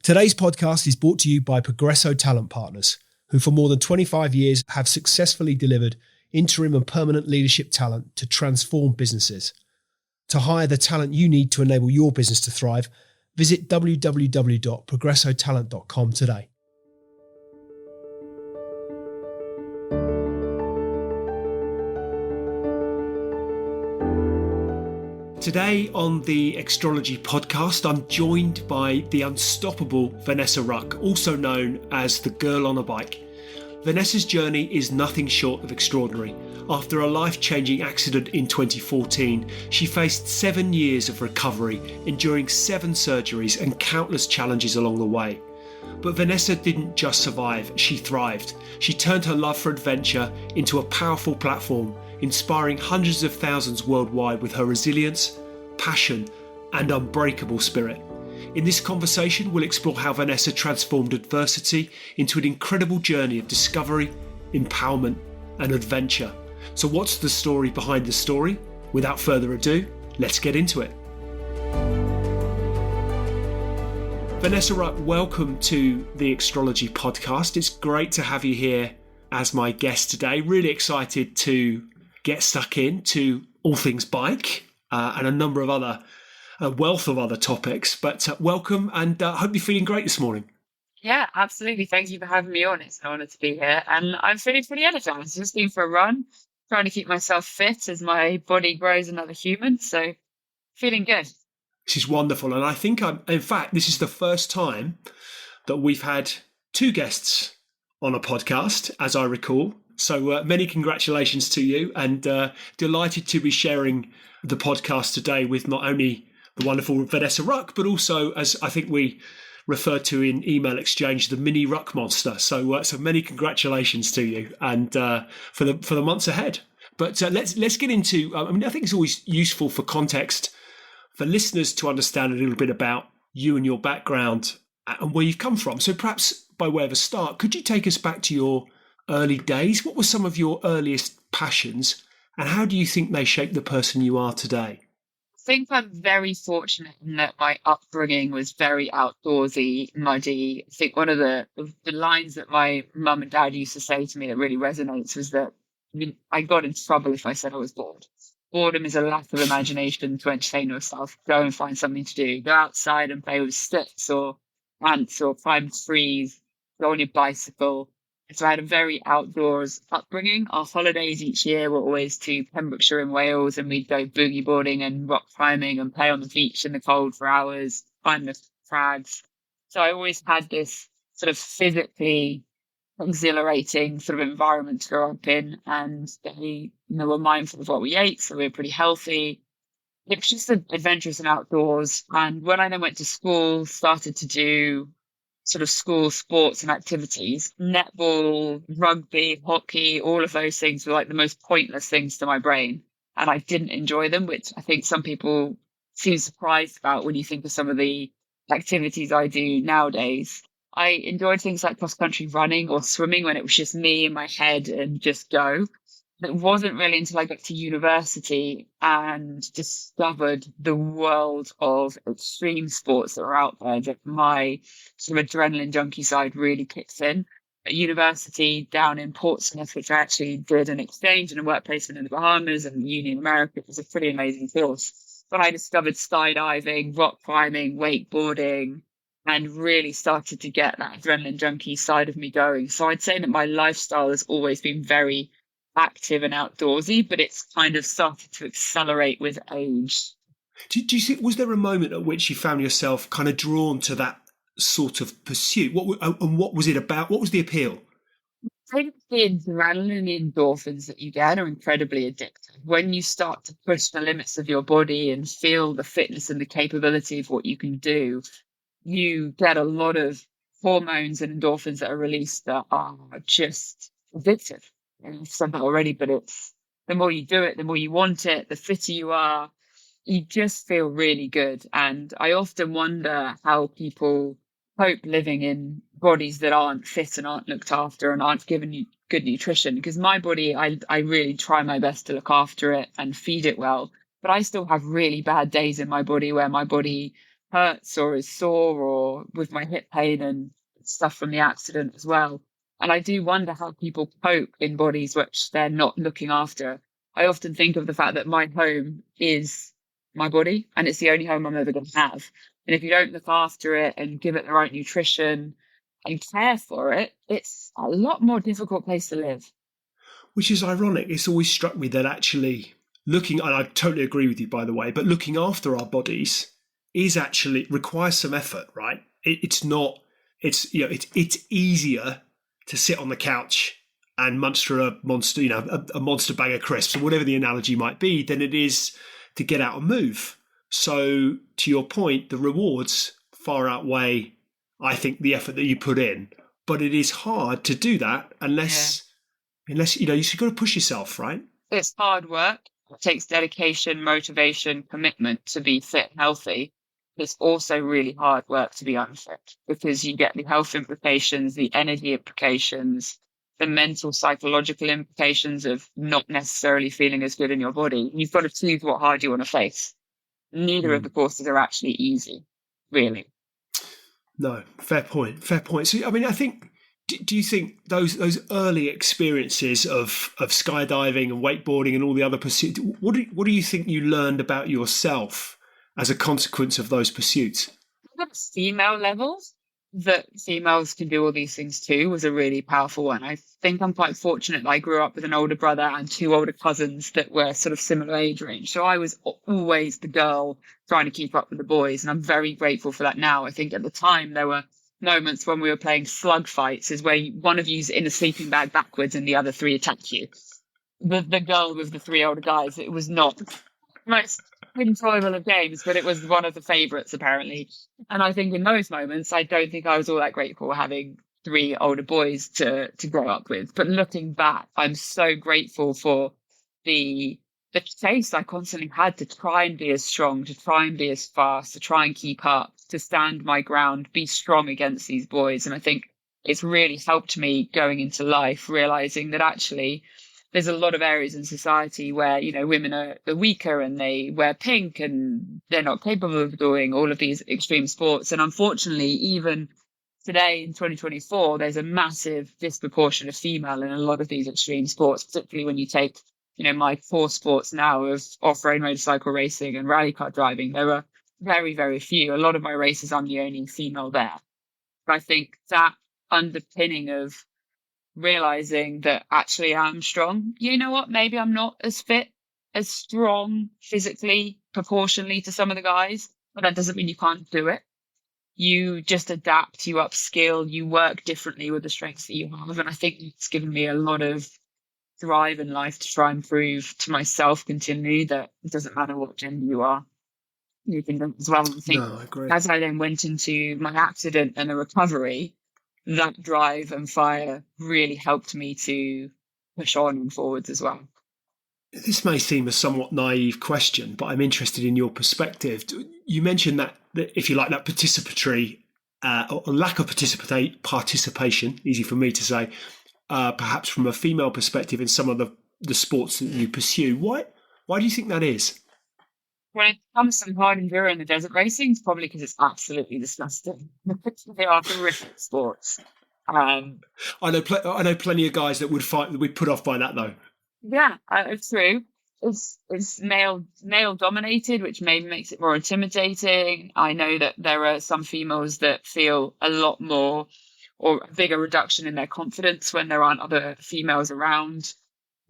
Today's podcast is brought to you by Progresso Talent Partners, who for more than 25 years have successfully delivered interim and permanent leadership talent to transform businesses. To hire the talent you need to enable your business to thrive, visit www.progressotalent.com today. Today on the Extrology podcast, I'm joined by the unstoppable Vanessa Ruck, also known as the Girl on a Bike. Vanessa's journey is nothing short of extraordinary. After a life-changing accident in 2014, she faced 7 years of recovery, enduring 7 surgeries and countless challenges along the way. But Vanessa didn't just survive, she thrived. She turned her love for adventure into a powerful platform, inspiring hundreds of thousands worldwide with her resilience, passion, and unbreakable spirit. In this conversation, we'll explore how Vanessa transformed adversity into an incredible journey of discovery, empowerment, and adventure. So what's the story behind the story? Without further ado, let's get into it. Vanessa Ruck, welcome to the Extrology podcast. It's great to have you here as my guest today. Really excited to get stuck into all things bike and a number of other, a wealth of other topics. But welcome, and I hope you're feeling great this morning. Yeah, absolutely. Thank you for having me on. It's an honour to be here. And I'm feeling pretty energized. Just been for a run, trying to keep myself fit as my body grows another human. So feeling good. This is wonderful. And I think, in fact, this is the first time that we've had 2 guests on a podcast, as I recall. So many congratulations to you, and delighted to be sharing the podcast today with not only the wonderful Vanessa Ruck, but also, as I think we referred to in email exchange, the mini Ruck monster. So many congratulations to you, and for the months ahead. But let's get into. I think it's always useful for context for listeners to understand a little bit about you and your background and where you've come from. So perhaps by way of a start, could you take us back to your early days? What were some of your earliest passions, and how do you think they shaped the person you are today? I think I'm very fortunate in that my upbringing was very outdoorsy, muddy. I think one of the lines that my mum and dad used to say to me that really resonates was that I got into trouble if I said I was bored. Boredom is a lack of imagination to entertain yourself. Go and find something to do. Go outside and play with sticks or ants or climb trees. Go on your bicycle. So I had a very outdoors upbringing. Our holidays each year were always to Pembrokeshire in Wales, and we'd go boogie boarding and rock climbing and play on the beach in the cold for hours, climb the crags. So I always had this sort of physically exhilarating sort of environment to grow up in, and they were mindful of what we ate, so we were pretty healthy. It was just adventurous and outdoors. And when I then went to school, started to do sort of school sports and activities, netball, rugby, hockey, all of those things were like the most pointless things to my brain. And I didn't enjoy them, which I think some people seem surprised about when you think of some of the activities I do nowadays. I enjoyed things like cross-country running or swimming when it was just me in my head and just go. It wasn't really until I got to university and discovered the world of extreme sports that were out there that my sort of adrenaline junkie side really kicks in. At university down in Portsmouth, which I actually did an exchange and a work placement in the Bahamas and uni in America, it was a pretty amazing course. But I discovered skydiving, rock climbing, wakeboarding, and really started to get that adrenaline junkie side of me going. So I'd say that my lifestyle has always been very active and outdoorsy, but it's kind of started to accelerate with age. Do you think, was there a moment at which you found yourself kind of drawn to that sort of pursuit? What was it about? What was the appeal? I think the adrenaline and endorphins that you get are incredibly addictive. When you start to push the limits of your body and feel the fitness and the capability of what you can do, you get a lot of hormones and endorphins that are released that are just addictive. And I've said that already, but it's the more you do it, the more you want it, the fitter you are. You just feel really good. And I often wonder how people cope living in bodies that aren't fit and aren't looked after and aren't given you good nutrition. Because my body, I really try my best to look after it and feed it well. But I still have really bad days in my body where my body hurts or is sore, or with my hip pain and stuff from the accident as well. And I do wonder how people cope in bodies which they're not looking after. I often think of the fact that my home is my body, and it's the only home I'm ever going to have. And if you don't look after it and give it the right nutrition and care for it, it's a lot more difficult place to live. Which is ironic. It's always struck me that actually looking, and I totally agree with you, by the way, but looking after our bodies is actually requires some effort, right? It's not, it's, you know, it's easier to sit on the couch and munch through a monster, you know, a monster bag of crisps, or whatever the analogy might be, than it is to get out and move. So to your point, the rewards far outweigh, I think, the effort that you put in. But it is hard to do that unless you know, you've got to push yourself, right? It's hard work. It takes dedication, motivation, commitment to be fit and healthy. It's also really hard work to be unfit, because you get the health implications, the energy implications, the mental, psychological implications of not necessarily feeling as good in your body. You've got to choose what hard you want to face. Neither of the courses are actually easy, really. No, fair point. Fair point. So, I mean, I think, do you think those early experiences of skydiving and wakeboarding and all the other pursuits, what do you think you learned about yourself as a consequence of those pursuits? At female levels, that females can do all these things too was a really powerful one. I think I'm quite fortunate that I grew up with an older brother and two older cousins that were sort of similar age range. So I was always the girl trying to keep up with the boys. And I'm very grateful for that now. I think at the time there were moments when we were playing slug fights, is where one of you's in a sleeping bag backwards and the other three attack you. The girl with the three older guys, it was not most enjoyable of games, but it was one of the favourites apparently. And I think in those moments, I don't think I was all that grateful having three older boys to grow up with. But looking back, I'm so grateful for the chase I constantly had to try and be as strong, to try and be as fast, to try and keep up, to stand my ground, be strong against these boys. And I think it's really helped me going into life, realizing that actually there's a lot of areas in society where, you know, women are weaker and they wear pink and they're not capable of doing all of these extreme sports. And unfortunately, even today in 2024, there's a massive disproportion of female in a lot of these extreme sports, particularly when you take, you know, my core sports now of off-road motorcycle racing and rally car driving. There are very, very few. A lot of my races, I'm the only female there. But I think that underpinning of realizing that actually I'm strong. You know what? Maybe I'm not as fit, as strong physically, proportionally to some of the guys, but that doesn't mean you can't do it. You just adapt, you upskill, you work differently with the strengths that you have. And I think it's given me a lot of drive in life to try and prove to myself continually that it doesn't matter what gender you are. You can do it as well. And I think No, I agree. as I then went into my accident and the recovery, that drive and fire really helped me to push on and forwards as well. This may seem a somewhat naive question, but I'm interested in your perspective. You mentioned that if you like, that participatory or lack of participation, easy for me to say, perhaps from a female perspective in some of the sports that you pursue. Why do you think that is? When it comes to hard enduro and the desert racing, it's probably because it's absolutely disgusting. They are horrific sports. I know plenty of guys that would put off by that though. Yeah, it's true. It's male dominated, which maybe makes it more intimidating. I know that there are some females that feel a lot more or a bigger reduction in their confidence when there aren't other females around.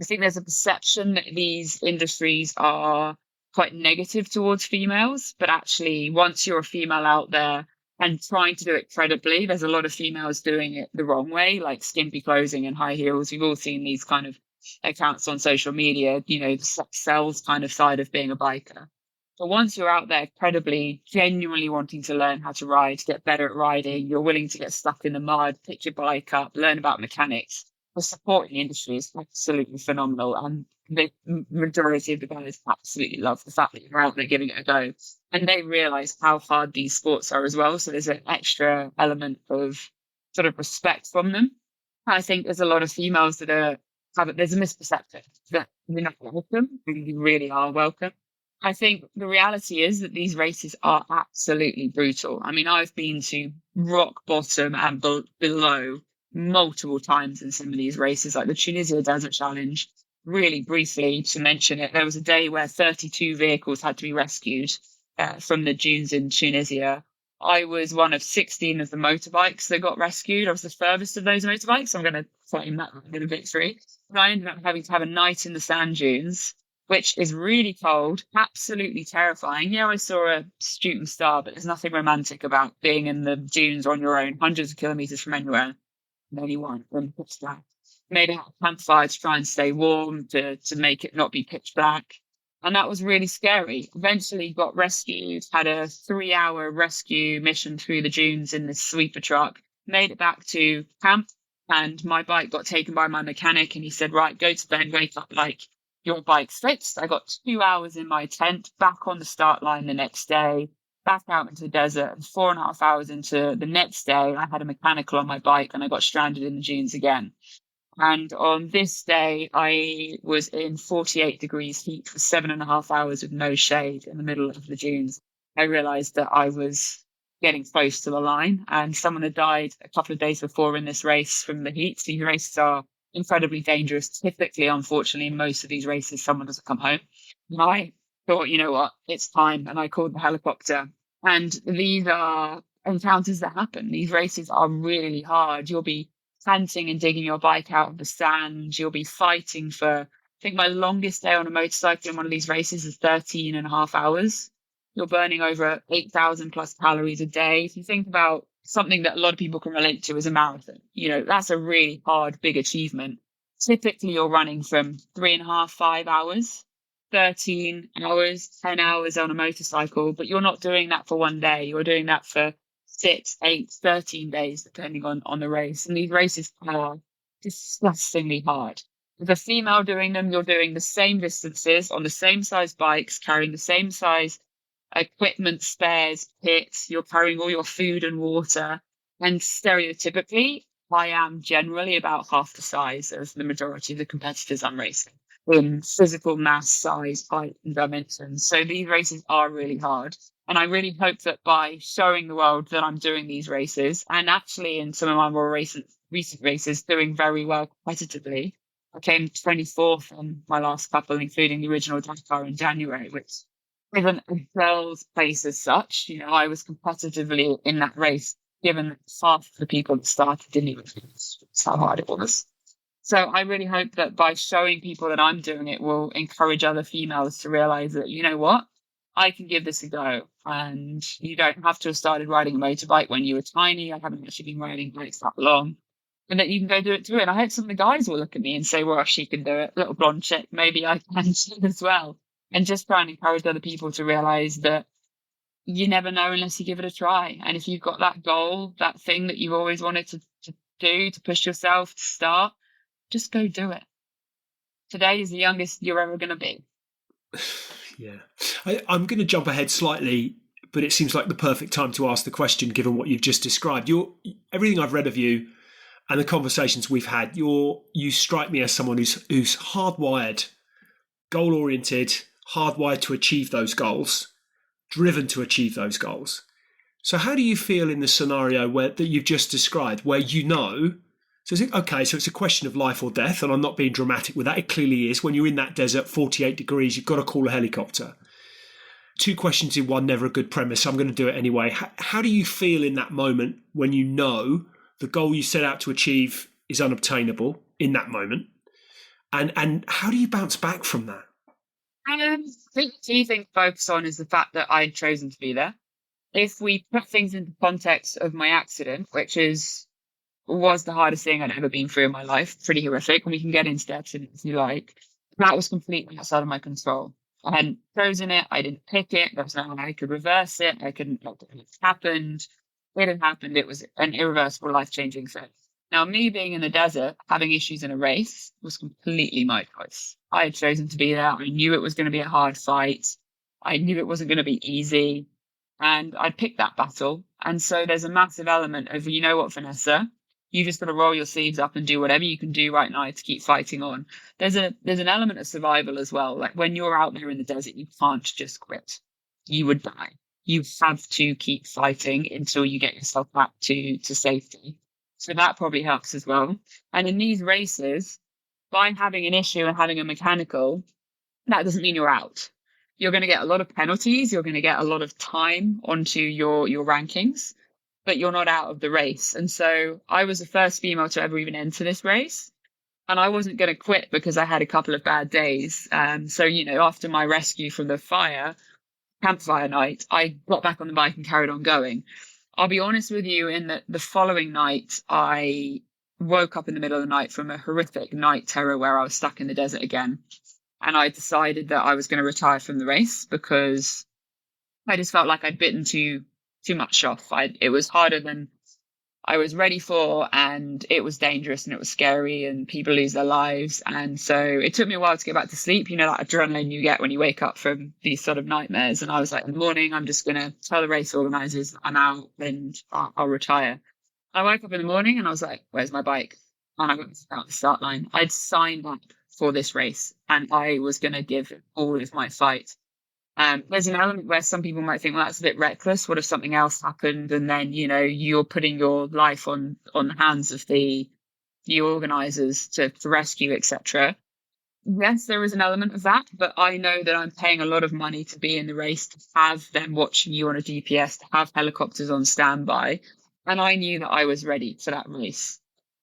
I think there's a perception that these industries are quite negative towards females, but actually once you're a female out there and trying to do it credibly, there's a lot of females doing it the wrong way, like skimpy clothing and high heels. We've all seen these kind of accounts on social media, you know, the sells kind of side of being a biker. But once you're out there credibly, genuinely wanting to learn how to ride, get better at riding, you're willing to get stuck in the mud, pick your bike up, learn about mechanics, the support in the industry is absolutely phenomenal. And the majority of the guys absolutely love the fact that you're out there giving it a go. And they realize how hard these sports are as well. So there's an extra element of sort of respect from them. I think there's a lot of females that there's a misperception that you're not welcome, and you really are welcome. I think the reality is that these races are absolutely brutal. I mean, I've been to rock bottom and below multiple times in some of these races, like the Tunisia Desert Challenge. Really briefly to mention it, there was a day where 32 vehicles had to be rescued from the dunes in Tunisia. I was one of 16 of the motorbikes that got rescued. I was the furthest of those motorbikes, so I'm going to claim that bit of victory. But I ended up having to have a night in the sand dunes, which is really cold, absolutely terrifying. Yeah, I saw a shooting star, but there's nothing romantic about being in the dunes on your own, hundreds of kilometers from anywhere, and only one from pitch black. Made a campfire to try and stay warm, to make it not be pitch black. And that was really scary. Eventually got rescued, had a 3-hour rescue mission through the dunes in this sweeper truck, made it back to camp, and my bike got taken by my mechanic, and he said, right, go to bed, wake up, like, your bike's fixed. I got 2 hours in my tent, back on the start line the next day, back out into the desert, and 4.5 hours into the next day, I had a mechanical on my bike and I got stranded in the dunes again. And on this day, I was in 48 degrees heat for 7.5 hours with no shade in the middle of the dunes. I realized that I was getting close to the line, and someone had died a couple of days before in this race from the heat. These races are incredibly dangerous. Typically, unfortunately, in most of these races, someone doesn't come home. And I thought, you know what, it's time. And I called the helicopter. And these are encounters that happen. These races are really hard. You'll be panting and digging your bike out of the sand. You'll be fighting for, I think my longest day on a motorcycle in one of these races is 13.5 hours. You're burning over 8,000 plus calories a day. If you think about something that a lot of people can relate to as a marathon, that's a really hard, big achievement. Typically, you're running from 3.5, 5 hours, 13 hours, 10 hours on a motorcycle, but you're not doing that for one day. You're doing that for 6, 8, 13 days, depending on the race. And these races are disgustingly hard. With a female doing them, you're doing the same distances on the same size bikes, carrying the same size equipment, spares, kits. You're carrying all your food and water. And stereotypically, I am generally about half the size of the majority of the competitors I'm racing in physical mass, size, height, and dimensions. So these races are really hard. And I really hope that by showing the world that I'm doing these races, and actually in some of my more recent races, doing very well competitively, I came 24th in my last couple, including the original Dakar in January, which isn't a girl's place as such. I was competitively in that race, given that half of the people that started didn't even finish. That's how hard it was. So I really hope that by showing people that I'm doing it will encourage other females to realize that, you know what, I can give this a go. And you don't have to have started riding a motorbike when you were tiny. I haven't actually been riding bikes that long. And that you can go do it too. And I hope some of the guys will look at me and say, well, she can do it. Little blonde chick, maybe I can as well. And just try and encourage other people to realize that you never know unless you give it a try. And if you've got that goal, that thing that you've always wanted to do, to push yourself, to start, just go do it. Today is the youngest you're ever going to be. Yeah. I'm going to jump ahead slightly, but it seems like the perfect time to ask the question, given what you've just described. Everything I've read of you and the conversations we've had, you strike me as someone who's hardwired, goal-oriented, hardwired to achieve those goals, driven to achieve those goals. So how do you feel in the scenario that you've just described, where so it's a question of life or death, and I'm not being dramatic with that. It clearly is. When you're in that desert, 48 degrees, you've got to call a helicopter. 2 questions in one, never a good premise. I'm going to do it anyway. How do you feel in that moment when you know the goal you set out to achieve is unobtainable in that moment? And how do you bounce back from that? I think the key thing to focus on is the fact that I'd chosen to be there. If we put things into context of my accident, which was the hardest thing I'd ever been through in my life, pretty horrific, and we can get into the accident if you like, that was completely outside of my control. I hadn't chosen it, I didn't pick it, there was no way I could reverse it, I couldn't let it happen. It had happened, it was an irreversible, life-changing thing. Now, me being in the desert, having issues in a race, was completely my choice. I had chosen to be there. I knew it was going to be a hard fight. I knew it wasn't going to be easy. And I picked that battle. And so there's a massive element of, you know what, Vanessa? You just got to roll your sleeves up and do whatever you can do right now to keep fighting on. There's an element of survival as well. Like when you're out there in the desert, you can't just quit. You would die. You have to keep fighting until you get yourself back to safety. So that probably helps as well. And in these races, by having an issue and having a mechanical, that doesn't mean you're out. You're going to get a lot of penalties. You're going to get a lot of time onto your rankings, but you're not out of the race. And so I was the first female to ever even enter this race. And I wasn't going to quit because I had a couple of bad days. So, after my rescue from the campfire night, I got back on the bike and carried on going. I'll be honest with you, in the following night, I woke up in the middle of the night from a horrific night terror where I was stuck in the desert again. And I decided that I was going to retire from the race because I just felt like I'd bitten too much off. It was harder than I was ready for, and it was dangerous and it was scary and people lose their lives. And so it took me a while to get back to sleep. That adrenaline you get when you wake up from these sort of nightmares. And I was like, in the morning, I'm just going to tell the race organizers I'm out and I'll retire. I woke up in the morning and I was like, where's my bike? And I got out the start line. I'd signed up for this race and I was going to give all of my fight. There's an element where some people might think, well, that's a bit reckless. What if something else happened? And then, you're putting your life on the hands of the organizers to rescue, etc. Yes, there is an element of that, but I know that I'm paying a lot of money to be in the race, to have them watching you on a GPS, to have helicopters on standby. And I knew that I was ready for that race.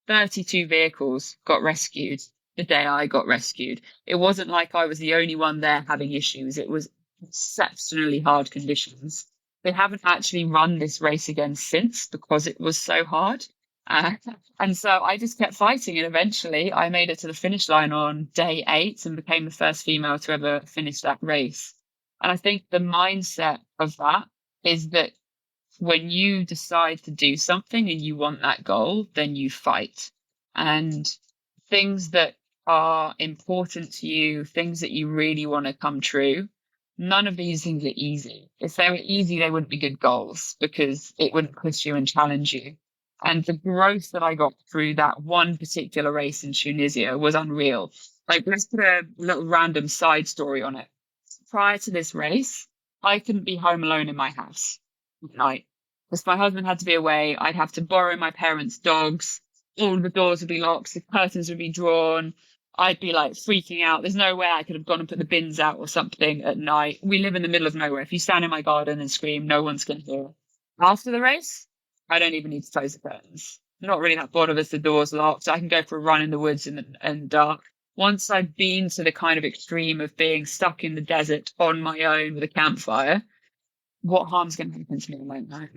32 vehicles got rescued the day I got rescued. It wasn't like I was the only one there having issues. It was exceptionally hard conditions. They haven't actually run this race again since because it was so hard. And so I just kept fighting, and eventually I made it to the finish line on day 8 and became the first female to ever finish that race. And I think the mindset of that is that when you decide to do something and you want that goal, then you fight. And things that are important to you, things that you really want to come true, none of these things are easy. If they were easy, they wouldn't be good goals because it wouldn't push you and challenge you. And the growth that I got through that one particular race in Tunisia was unreal. Like, let's put a little random side story on it. Prior to this race, I couldn't be home alone in my house at night because my husband had to be away. I'd have to borrow my parents' dogs. All the doors would be locked. The curtains would be drawn. I'd be like freaking out. There's no way I could have gone and put the bins out or something at night. We live in the middle of nowhere. If you stand in my garden and scream, no one's going to hear. After the race, I don't even need to close the curtains. I'm not really that bothered if the door's locked. I can go for a run in the woods in the dark. Once I've been to the kind of extreme of being stuck in the desert on my own with a campfire, what harm's going to happen to me? I don't know.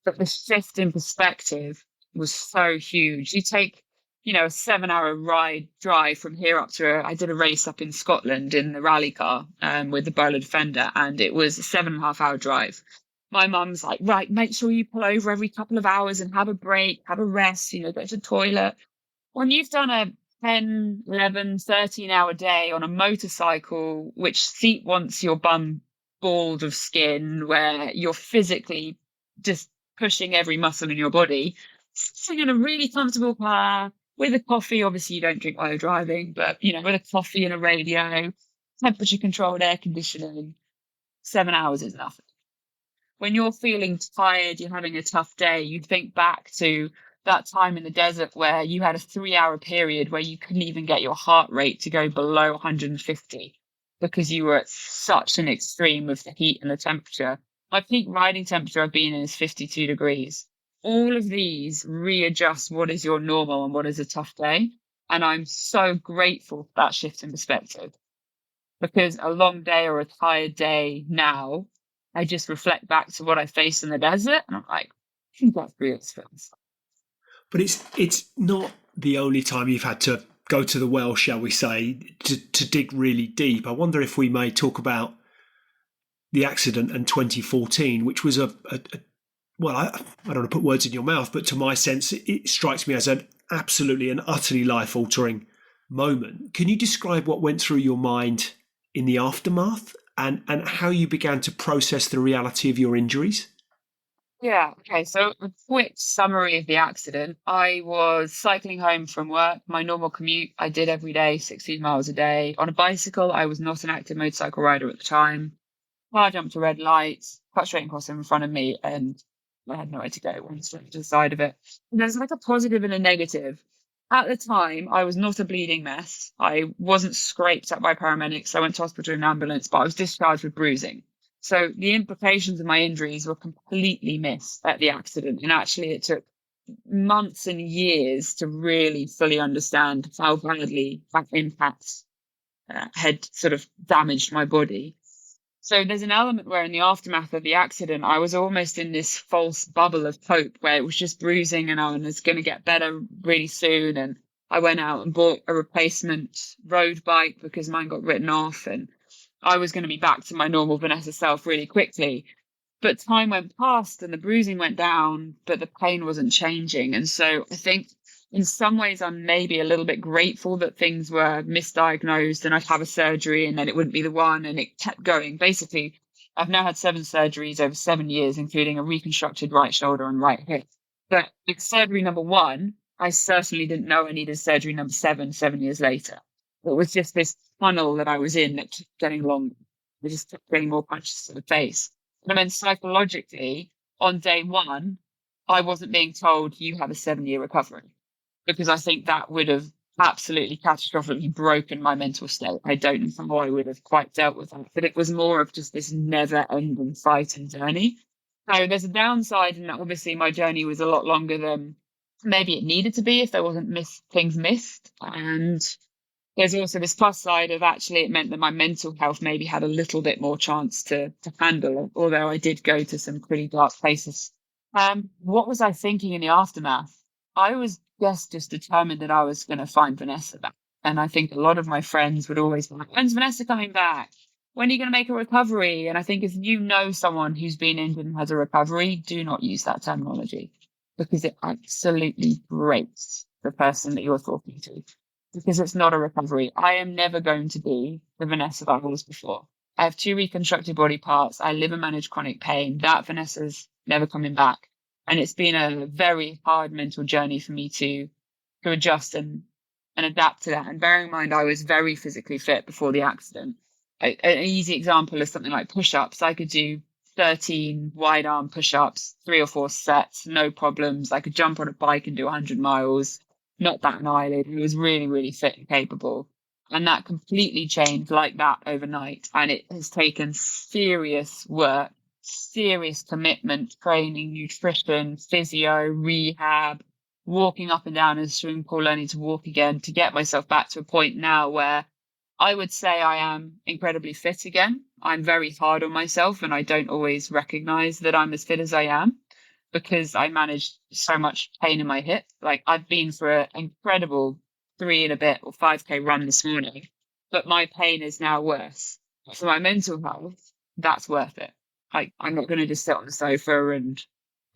But the shift in perspective was so huge. You take, a 7-hour drive from here up to, I did a race up in Scotland in the rally car with the Bowler Defender, and it was a 7.5-hour drive. My mum's like, right, make sure you pull over every couple of hours and have a break, have a rest, go to the toilet. When you've done a 10, 11, 13-hour day on a motorcycle, which seat wants your bum bald of skin, where you're physically just pushing every muscle in your body, sitting in a really comfortable car with a coffee. Obviously, you don't drink while you're driving, but, with a coffee and a radio, temperature controlled air conditioning, 7 hours is nothing. When you're feeling tired, you're having a tough day, you think back to that time in the desert where you had a 3-hour period where you couldn't even get your heart rate to go below 150 because you were at such an extreme of the heat and the temperature. My peak riding temperature I've been in is 52 degrees. All of these readjust what is your normal and what is a tough day. And I'm so grateful for that shift in perspective, because a long day or a tired day now, I just reflect back to what I faced in the desert, and I'm like, I got through this. But it's not the only time you've had to go to the well, shall we say, to dig really deep. I wonder if we may talk about the accident in 2014, which was well, I don't want to put words in your mouth, but to my sense, it strikes me as an absolutely and utterly life-altering moment. Can you describe what went through your mind in the aftermath and how you began to process the reality of your injuries? Yeah. Okay. So a quick summary of the accident. I was cycling home from work, my normal commute I did every day, 16 miles a day. On a bicycle, I was not an active motorcycle rider at the time. Car jumped a red light, cut straight across in front of me, and I had nowhere to go. Went straight to the side of it. And there's like a positive and a negative. At the time, I was not a bleeding mess. I wasn't scraped up by paramedics. I went to hospital in an ambulance, but I was discharged with bruising. So the implications of my injuries were completely missed at the accident. And actually, it took months and years to really fully understand how badly that impact had sort of damaged my body. So there's an element where in the aftermath of the accident, I was almost in this false bubble of hope where it was just bruising and I was going to get better really soon. And I went out and bought a replacement road bike because mine got written off and I was going to be back to my normal Vanessa self really quickly. But time went past and the bruising went down, but the pain wasn't changing. And so I think in some ways I'm maybe a little bit grateful that things were misdiagnosed and I'd have a surgery and then it wouldn't be the one and it kept going. Basically, I've now had 7 surgeries over 7 years, including a reconstructed right shoulder and right hip. But with surgery number 1, I certainly didn't know I needed surgery number 7 years later. It was just this funnel that I was in that kept getting longer. I just kept getting more punches to the face. And then psychologically, on day 1, I wasn't being told you have a 7-year recovery because I think that would have absolutely catastrophically broken my mental state. I don't know how I would have quite dealt with that, but it was more of just this never ending fight and journey. So there's a downside in that obviously my journey was a lot longer than maybe it needed to be if there wasn't things missed. And there's also this plus side of actually it meant that my mental health maybe had a little bit more chance to handle it, although I did go to some pretty dark places. What was I thinking in the aftermath? I was just determined that I was going to find Vanessa back. And I think a lot of my friends would always be like, when's Vanessa coming back? When are you going to make a recovery? And I think if you know someone who's been injured and has a recovery, do not use that terminology because it absolutely breaks the person that you're talking to because it's not a recovery. I am never going to be the Vanessa that I was before. I have 2 reconstructed body parts. I live and manage chronic pain. That Vanessa's never coming back. And it's been a very hard mental journey for me to adjust and adapt to that. And bearing in mind, I was very physically fit before the accident. An easy example is something like push-ups. I could do 13 wide arm push-ups, 3 or 4 sets, no problems. I could jump on a bike and do 100 miles. Not bat an eyelid. He was really, really fit and capable. And that completely changed like that overnight. And it has taken serious work, serious commitment, training, nutrition, physio, rehab, walking up and down in a swimming pool, learning to walk again to get myself back to a point now where I would say I am incredibly fit again. I'm very hard on myself and I don't always recognize that I'm as fit as I am, because I managed so much pain in my hip. Like I've been for an incredible 3 and a bit or 5K run this morning, but my pain is now worse. For my mental health, that's worth it. I'm not going to just sit on the sofa and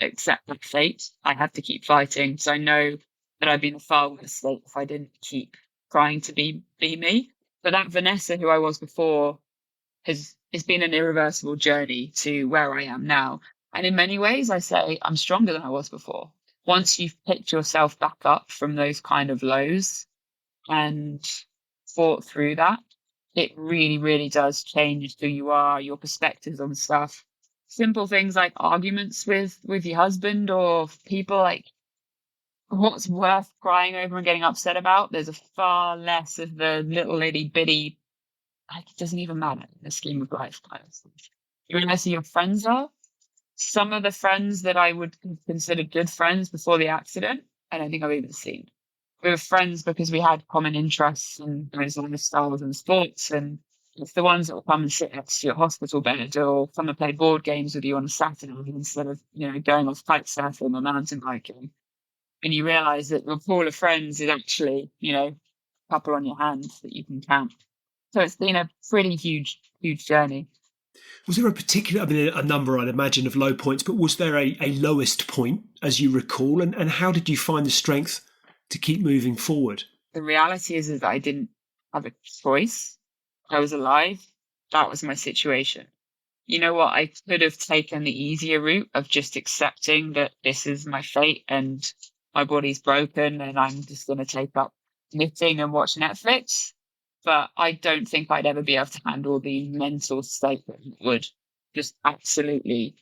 accept that fate. I have to keep fighting because I know that I'd be in a far worse state if I didn't keep trying to be me. But that Vanessa who I was before it's been an irreversible journey to where I am now. And in many ways, I say I'm stronger than I was before. Once you've picked yourself back up from those kind of lows and fought through that, it really, really does change who you are, your perspectives on stuff. Simple things like arguments with your husband or people, like what's worth crying over and getting upset about. There's a far less of the little itty bitty, like it doesn't even matter in the scheme of life kind of stuff. You realize who your friends are. Some of the friends that I would consider good friends before the accident, I don't think I've even seen. We were friends because we had common interests in those lifestyles and sports, and it's the ones that will come and sit next to your hospital bed or come and play board games with you on a Saturday instead of, going off kite surfing or mountain biking. And you realise that your pool of friends is actually, a couple on your hands that you can count. So it's been a pretty huge, huge journey. Was there a particular, a number I'd imagine of low points, but was there a lowest point as you recall? And how did you find the strength to keep moving forward? The reality is that I didn't have a choice. I was alive. That was my situation. you know what, I could have taken the easier route of just accepting that this is my fate and my body's broken and I'm just going to take up knitting and watch Netflix. But I don't think I'd ever be able to handle the mental state that it would just absolutely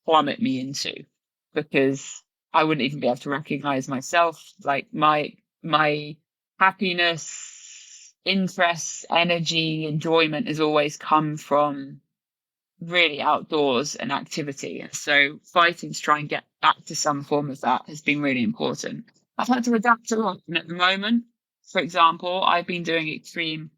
plummet me into, because I wouldn't even be able to recognize myself. Like my happiness, interest, energy, enjoyment has always come from really outdoors and activity. And so fighting to try and get back to some form of that has been really important. I've had to adapt a lot. And at the moment, for example, I've been doing extreme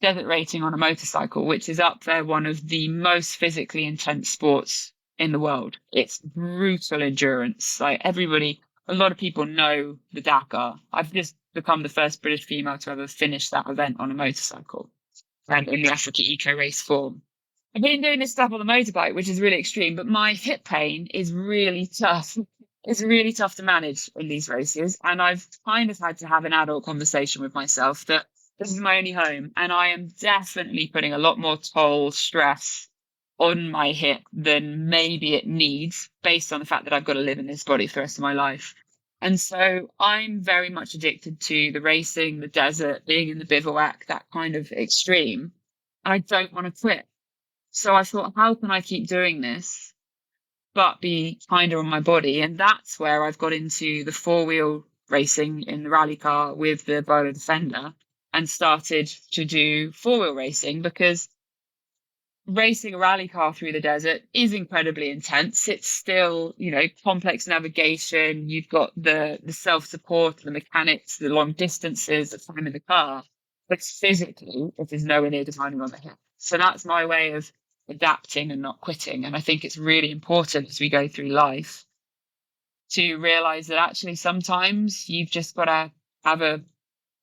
desert racing on a motorcycle, which is up there one of the most physically intense sports in the world. It's brutal endurance. Like a lot of people know the Dakar. I've just become the first British female to ever finish that event on a motorcycle and in the Africa Eco Race form. I've been doing this stuff on the motorbike, which is really extreme, but my hip pain is really tough. It's really tough to manage in these races. And I've kind of had to have an adult conversation with myself that this is my only home. And I am definitely putting a lot more toll, stress on my hip than maybe it needs, based on the fact that I've got to live in this body for the rest of my life. And so I'm very much addicted to the racing, the desert, being in the bivouac, that kind of extreme. And I don't want to quit. So I thought, how can I keep doing this, but be kinder on my body? And that's where I've got into the four-wheel racing in the rally car with the Bowler Defender and started to do four-wheel racing, because racing a rally car through the desert is incredibly intense. It's still, complex navigation. You've got the self-support, the mechanics, the long distances, the time in the car. But physically, it is nowhere near depending on the hip. So that's my way of adapting and not quitting. And I think it's really important as we go through life to realize that actually sometimes you've just got to have a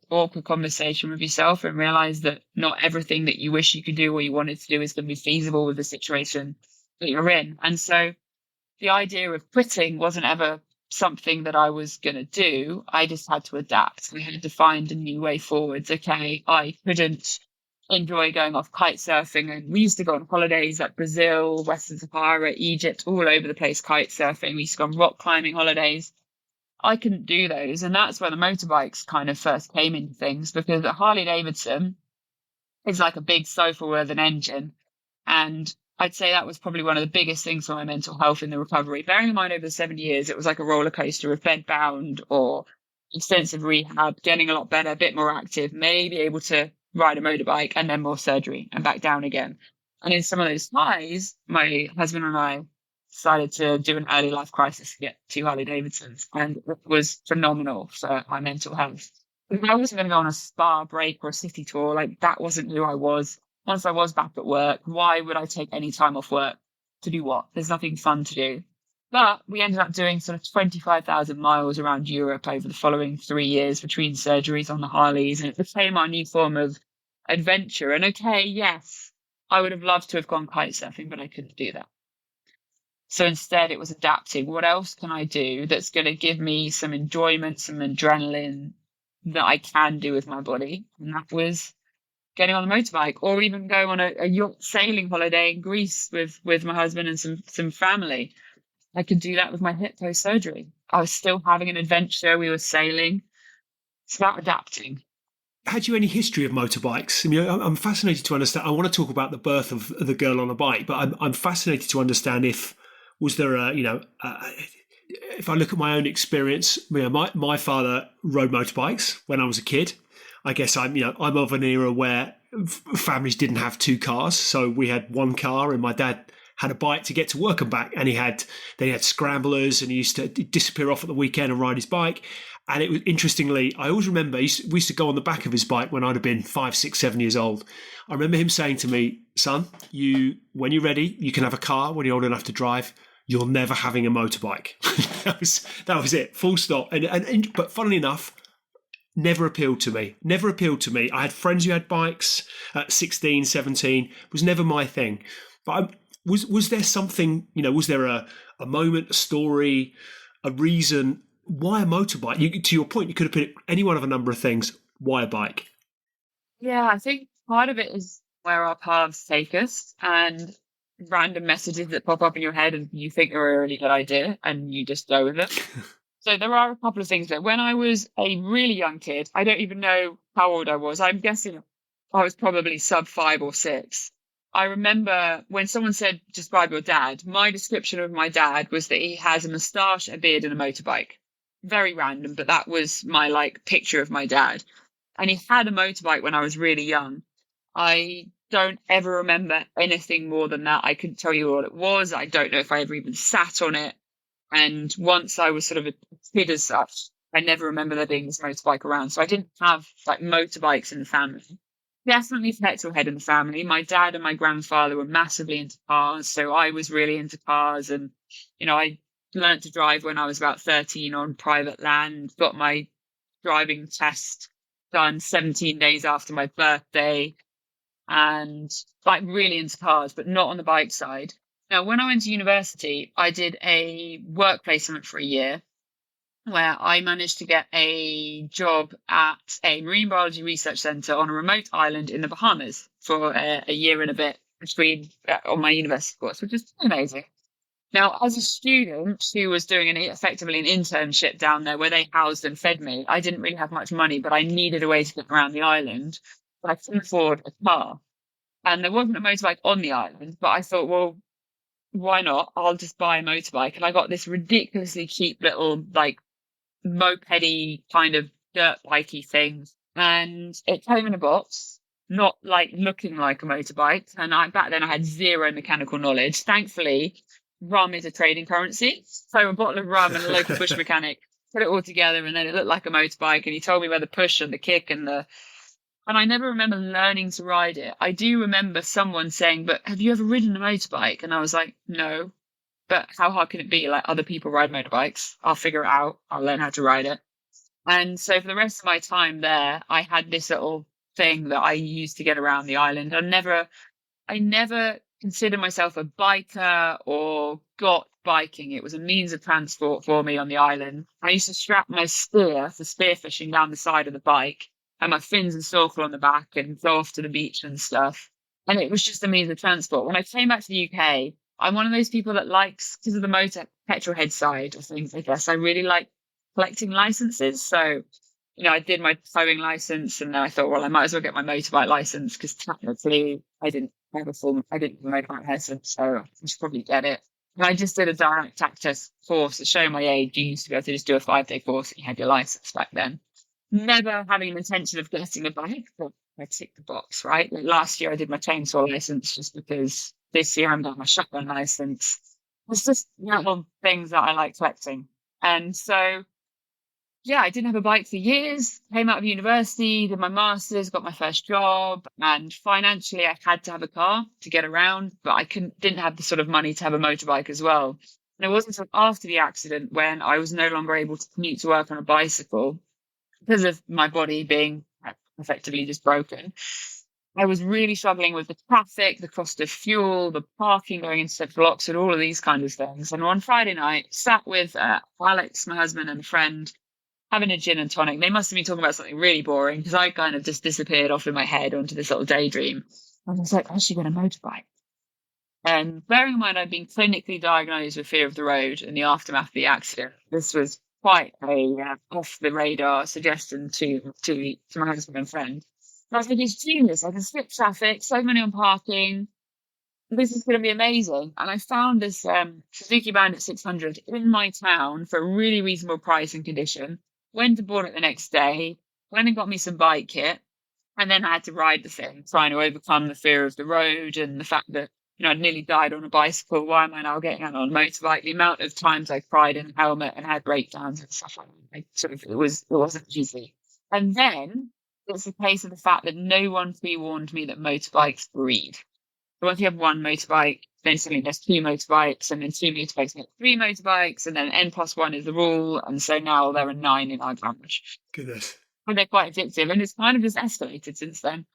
awkward conversation with yourself and realize that not everything that you wish you could do or you wanted to do is going to be feasible with the situation that you're in. And so the idea of quitting wasn't ever something that I was going to do. I just had to adapt. We had to find a new way forwards. Okay, I couldn't enjoy going off kite surfing, and we used to go on holidays like Brazil, Western Sahara, Egypt, all over the place kite surfing. We used to go on rock climbing holidays. I couldn't do those, and that's where the motorbikes kind of first came into things, because at Harley Davidson is like a big sofa with an engine, and I'd say that was probably one of the biggest things for my mental health in the recovery. Bearing in mind over the 7 years, it was like a roller coaster of bed bound or extensive rehab, getting a lot better, a bit more active, maybe able to ride a motorbike, and then more surgery and back down again. And in some of those highs, my husband and I decided to do an early life crisis to get 2 Harley Davidsons, and it was phenomenal for my mental health. If I wasn't going to go on a spa break or a city tour, like that wasn't who I was. Once I was back at work, why would I take any time off work to do what? There's nothing fun to do. But we ended up doing sort of 25,000 miles around Europe over the following 3 years between surgeries on the Harleys, and it became our new form of adventure. And okay, yes, I would have loved to have gone kite surfing, but I couldn't do that. So instead it was adapting. What else can I do that's going to give me some enjoyment, some adrenaline that I can do with my body? And that was getting on a motorbike, or even going on a yacht sailing holiday in Greece with my husband and some family. I could do that with my hip post surgery. I was still having an adventure. We were sailing. It's about adapting. Had you any history of motorbikes? I mean, I'm fascinated to understand. I want to talk about the birth of the girl on a bike, but I'm fascinated to understand if there if I look at my own experience, my father rode motorbikes when I was a kid. I guess I'm of an era where families didn't have 2 cars, so we had 1 car, and my dad had a bike to get to work and back, and he had scramblers, and he used to disappear off at the weekend and ride his bike. And it was, interestingly, I always remember we used to go on the back of his bike when I'd have been 5, 6, 7 years old. I remember him saying to me, "Son, when you're ready, you can have a car when you're old enough to drive. You're never having a motorbike." that was it, full stop. But funnily enough, never appealed to me. I had friends who had bikes at 16, 17. It was never my thing. But was there something, was there a moment, a story, a reason why a motorbike? To your point, you could have picked any one of a number of things. Why a bike? Yeah, I think part of it is where our paths take us. And random messages that pop up in your head and you think they're a really good idea and you just go with it. So there are a couple of things that when I was a really young kid, I don't even know how old I was. I'm guessing I was probably sub 5 or 6. I remember when someone said, describe your dad, my description of my dad was that he has a moustache, a beard, and a motorbike. Very random, but that was my like picture of my dad. And he had a motorbike when I was really young. I don't ever remember anything more than that. I couldn't tell you what it was. I don't know if I ever even sat on it. And once I was sort of a kid as such, I never remember there being this motorbike around. So I didn't have like motorbikes in the family. Definitely petrol head in the family. My dad and my grandfather were massively into cars. So I was really into cars. And, I learned to drive when I was about 13 on private land, got my driving test done 17 days after my birthday, and like really into cars, but not on the bike side. Now, when I went to university, I did a work placement for a year where I managed to get a job at a marine biology research centre on a remote island in the Bahamas for a year and a bit between on my university course, which is amazing. Now, as a student who was doing effectively an internship down there where they housed and fed me, I didn't really have much money, but I needed a way to get around the island. But I couldn't afford a car. And there wasn't a motorbike on the island, but I thought, well, why not? I'll just buy a motorbike. And I got this ridiculously cheap little, like, mopedy kind of dirt bikey thing. And it came in a box, not like looking like a motorbike. And back then I had zero mechanical knowledge. Thankfully, rum is a trading currency. So a bottle of rum and a local bush mechanic put it all together, and then it looked like a motorbike. And he told me where the push and the kick and I never remember learning to ride it. I do remember someone saying, but have you ever ridden a motorbike? And I was like, no, but how hard can it be? Like, other people ride motorbikes. I'll figure it out. I'll learn how to ride it. And so for the rest of my time there, I had this little thing that I used to get around the island. I never considered myself a biker or got biking. It was a means of transport for me on the island. I used to strap my spear for spearfishing down the side of the bike and my fins and snorkel on the back and go off to the beach and stuff. And it was just a means of transport. When I came back to the UK, I'm one of those people that likes, because of the petrol head side of things, I guess, I really like collecting licenses. So, I did my towing license, and then I thought, well, I might as well get my motorbike license, because technically I didn't have a motorbike license, so I should probably get it. And I just did a direct access course to show my age. You used to be able to just do a 5-day course and you had your license back then. Never having an intention of getting a bike, but I ticked the box, right? Like last year I did my chainsaw license just because this year I'm getting my shotgun license. It's just little things that I like collecting. And so, yeah, I didn't have a bike for years, came out of university, did my master's, got my first job, and financially I had to have a car to get around, but I didn't have the sort of money to have a motorbike as well. And it wasn't until after the accident when I was no longer able to commute to work on a bicycle because of my body being effectively just broken. I was really struggling with the traffic, the cost of fuel, the parking going into Central Oxford, all of these kinds of things. And on Friday night, sat with Alex, my husband, and a friend, having a gin and tonic. They must have been talking about something really boring because I kind of just disappeared off in my head onto this little daydream. And I was like, I should get a motorbike. And bearing in mind, I'd been clinically diagnosed with fear of the road in the aftermath of the accident. This was quite a off the radar suggestion to my husband and friend. And I was like, it's genius. I can skip traffic, save money on parking. This is going to be amazing. And I found this Suzuki Bandit 600 in my town for a really reasonable price and condition. Went and bought it the next day. Went and got me some bike kit. And then I had to ride the thing, trying to overcome the fear of the road and the fact that, I'd nearly died on a bicycle. Why am I now getting out on a motorbike? The amount of times I cried in a helmet and had breakdowns and stuff like that. It wasn't easy. And then it's a case of the fact that no one pre-warned me that motorbikes breed. So once you have one motorbike, then suddenly there's 2 motorbikes, and then 2 motorbikes make 3 motorbikes, and then N+1 is the rule. And so now there are 9 in our garage. Goodness. And they're quite addictive. And it's kind of just escalated since then.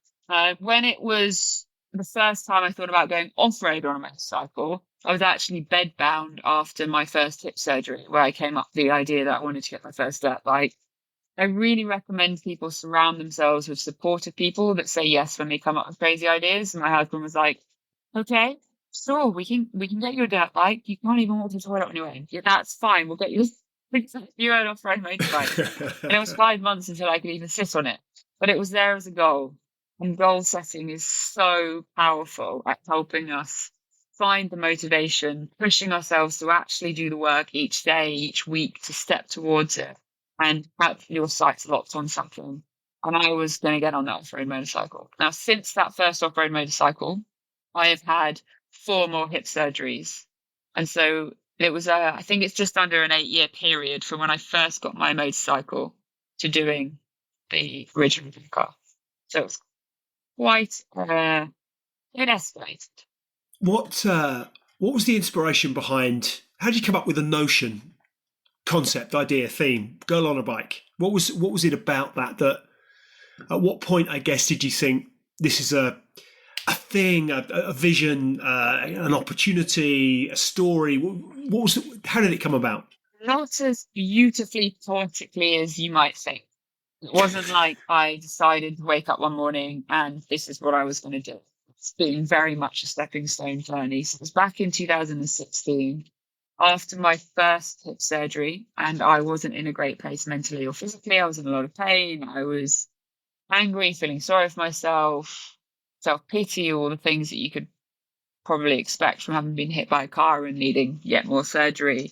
When it was the first time I thought about going off-road on a motorcycle, I was actually bedbound after my first hip surgery, where I came up with the idea that I wanted to get my first dirt bike. I really recommend people surround themselves with supportive people that say yes when they come up with crazy ideas. And my husband was like, okay. sure, we can get you a dirt bike. You can't even walk to the toilet on your own. Yeah, that's fine. We'll get you you an off-road motorbike. And it was 5 months until I could even sit on it. But it was there as a goal. And goal setting is so powerful at helping us find the motivation, pushing ourselves to actually do the work each day, each week to step towards it and have your sights locked on something. And I was going to get on that off-road motorcycle. Now, since that first off-road motorcycle, I have had 4 more hip surgeries. And so it was, I think it's just under an 8-year period from when I first got my motorcycle to doing the original car. So it's quite, it escalated. What was the inspiration behind? How did you come up with the notion, concept, idea, theme, girl on a bike? What was it about that? At what point, I guess, did you think this is a thing, a vision, an opportunity, a story? How did it come about? Not as beautifully poetically as you might think. It wasn't like I decided to wake up one morning and this is what I was going to do. It's been very much a stepping stone journey. So it was back in 2016 after my first hip surgery, and I wasn't in a great place mentally or physically. I was in a lot of pain. I was angry, feeling sorry for myself, self-pity, all the things that you could probably expect from having been hit by a car and needing yet more surgery.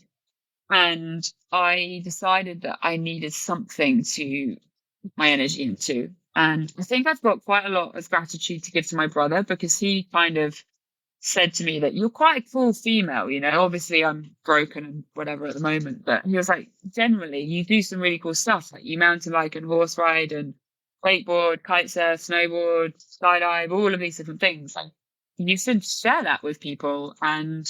And I decided that I needed something to put my energy into. And I think I've got quite a lot of gratitude to give to my brother because he kind of said to me that you're quite a cool female, obviously I'm broken and whatever at the moment, but he was like, generally you do some really cool stuff. Like you mountain bike and horse ride and wakeboard, kite surf, snowboard, skydive, all of these different things. Like you should share that with people and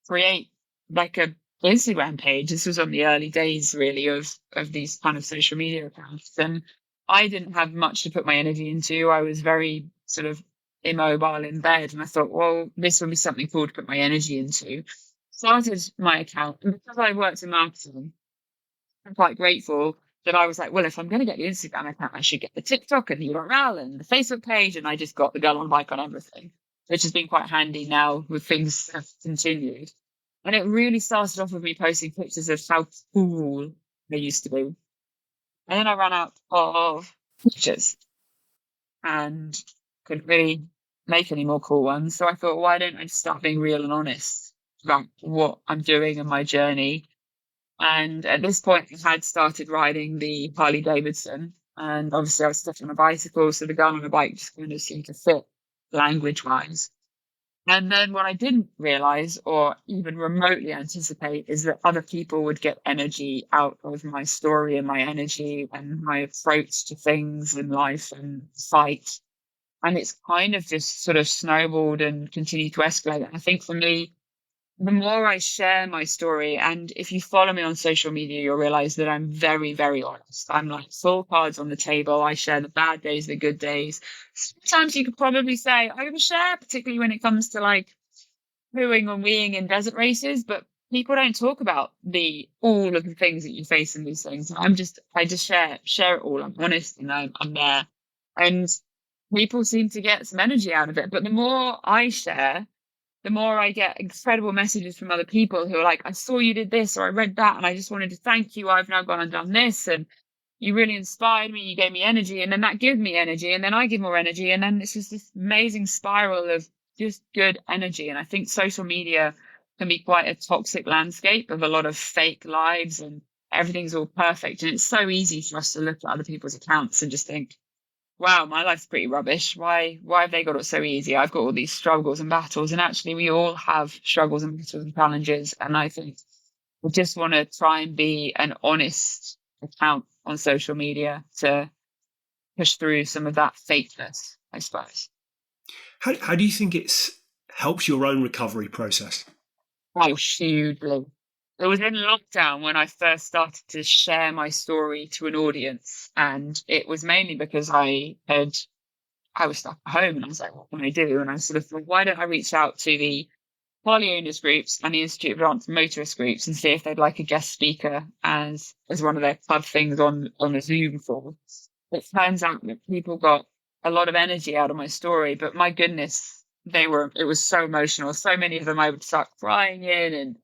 create like a Instagram page. This was on the early days really of these kind of social media accounts. And I didn't have much to put my energy into. I was very sort of immobile in bed. And I thought, well, this would be something cool to put my energy into. Started my account. And because I worked in marketing, I'm quite grateful that I was like, well, if I'm going to get the Instagram account, I should get the TikTok and the URL and the Facebook page. And I just got the girl on bike on everything, which has been quite handy now with things have continued. And it really started off with me posting pictures of how cool they used to be. And then I ran out of pictures and couldn't really make any more cool ones. So I thought, why don't I just start being real and honest about what I'm doing and my journey? And at this point, I had started riding the Harley Davidson. And obviously I was stuck on a bicycle. So the girl on a bike just kind of seemed to fit language wise. And then what I didn't realize or even remotely anticipate is that other people would get energy out of my story and my energy and my approach to things in life and fight. And it's kind of just sort of snowballed and continued to escalate. And I think for me, the more I share my story, and if you follow me on social media, you'll realize that I'm very, very honest. I'm like full cards on the table. I share the bad days, the good days. Sometimes you could probably say I overshare, particularly when it comes to like pooing and weeing in desert races, but people don't talk about all of the things that you face in these things. I just share it all. I'm honest and I'm there. And people seem to get some energy out of it. But the more I share, the more I get incredible messages from other people who are like, I saw you did this or I read that and I just wanted to thank you. I've now gone and done this and you really inspired me. You gave me energy and then that gives me energy and then I give more energy. And then it's just this amazing spiral of just good energy. And I think social media can be quite a toxic landscape of a lot of fake lives and everything's all perfect. And it's so easy for us to look at other people's accounts and just think, wow, my life's pretty rubbish. Why have they got it so easy? I've got all these struggles and battles. And actually, we all have struggles and battles and challenges. And I think we just want to try and be an honest account on social media to push through some of that fakeness, I suppose. How do you think it's helps your own recovery process? Oh, hugely. It was in lockdown when I first started to share my story to an audience. And it was mainly because I was stuck at home and I was like, what can I do? And I sort of thought, why don't I reach out to the Harley owners groups and the Institute of Advanced Motorist groups and see if they'd like a guest speaker as one of their club things on a Zoom call. It turns out that people got a lot of energy out of my story, but my goodness, it was so emotional. So many of them I would start crying in, and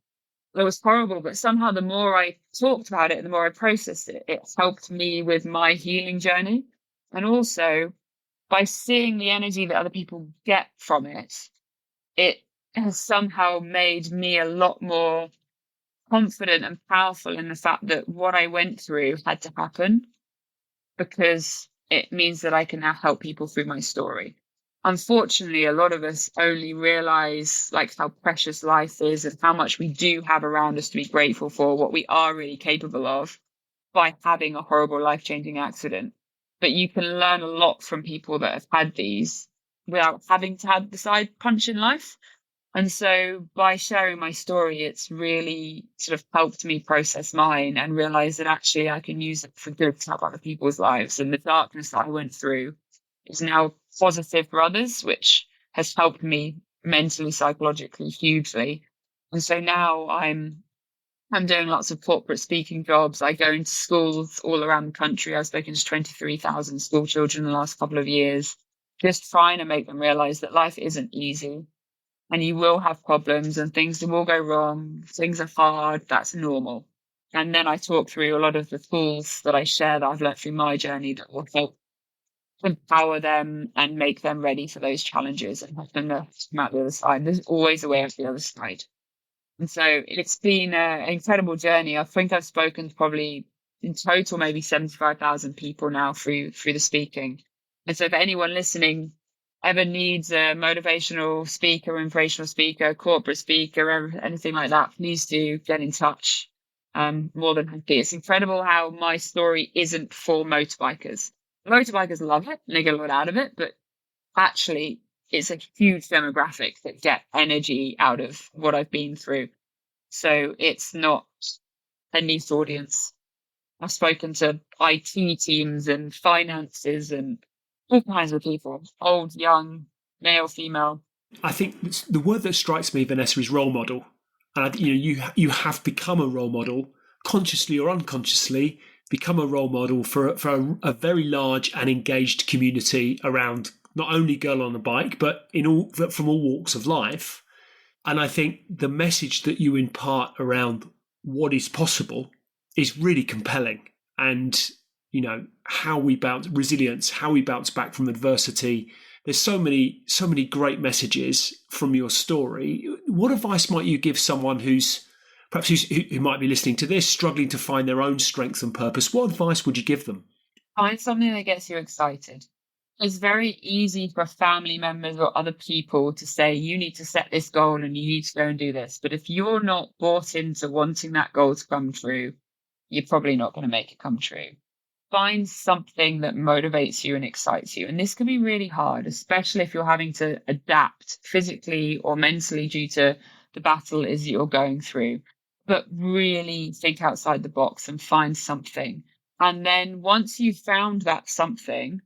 it was horrible. But somehow the more I talked about it and the more I processed it, it helped me with my healing journey. And also by seeing the energy that other people get from it, it has somehow made me a lot more confident and powerful in the fact that what I went through had to happen, because it means that I can now help people through my story. Unfortunately, a lot of us only realize like how precious life is and how much we do have around us to be grateful for, what we are really capable of, by having a horrible life-changing accident. But you can learn a lot from people that have had these without having to have the side punch in life. And so by sharing my story, it's really sort of helped me process mine and realize that actually I can use it for good to help other people's lives. And the darkness that I went through is now positive for others, which has helped me mentally, psychologically, hugely. And so now I'm doing lots of corporate speaking jobs. I go into schools all around the country. I've spoken to 23,000 school children in the last couple of years, just trying to make them realize that life isn't easy and you will have problems and things will go wrong. Things are hard. That's normal. And then I talk through a lot of the tools that I share that I've learned through my journey that will help empower them and make them ready for those challenges and help them to come out the other side. There's always a way out the other side. And so it's been an incredible journey. I think I've spoken to probably in total maybe 75,000 people now through the speaking. And so for anyone listening ever needs a motivational speaker, inspirational speaker, corporate speaker, anything like that, please do get in touch. More than happy. It's incredible how my story isn't for motorbikers. Motorbikers love it and they get a lot out of it, but actually it's a huge demographic that get energy out of what I've been through. So it's not a niche audience. I've spoken to IT teams and finances and all kinds of people, old, young, male, female. I think the word that strikes me, Vanessa, is role model. And you have become a role model, consciously or unconsciously, become a role model for a very large and engaged community around not only Girl on a Bike, but from all walks of life. And I think the message that you impart around what is possible is really compelling. And, how we resilience, how we bounce back from adversity. There's so many great messages from your story. What advice might you give someone who might be listening to this, struggling to find their own strength and purpose? What advice would you give them? Find something that gets you excited. It's very easy for family members or other people to say, you need to set this goal and you need to go and do this. But if you're not bought into wanting that goal to come true, you're probably not going to make it come true. Find something that motivates you and excites you. And this can be really hard, especially if you're having to adapt physically or mentally due to the battle is that you're going through. But really think outside the box and find something. And then once you've found that something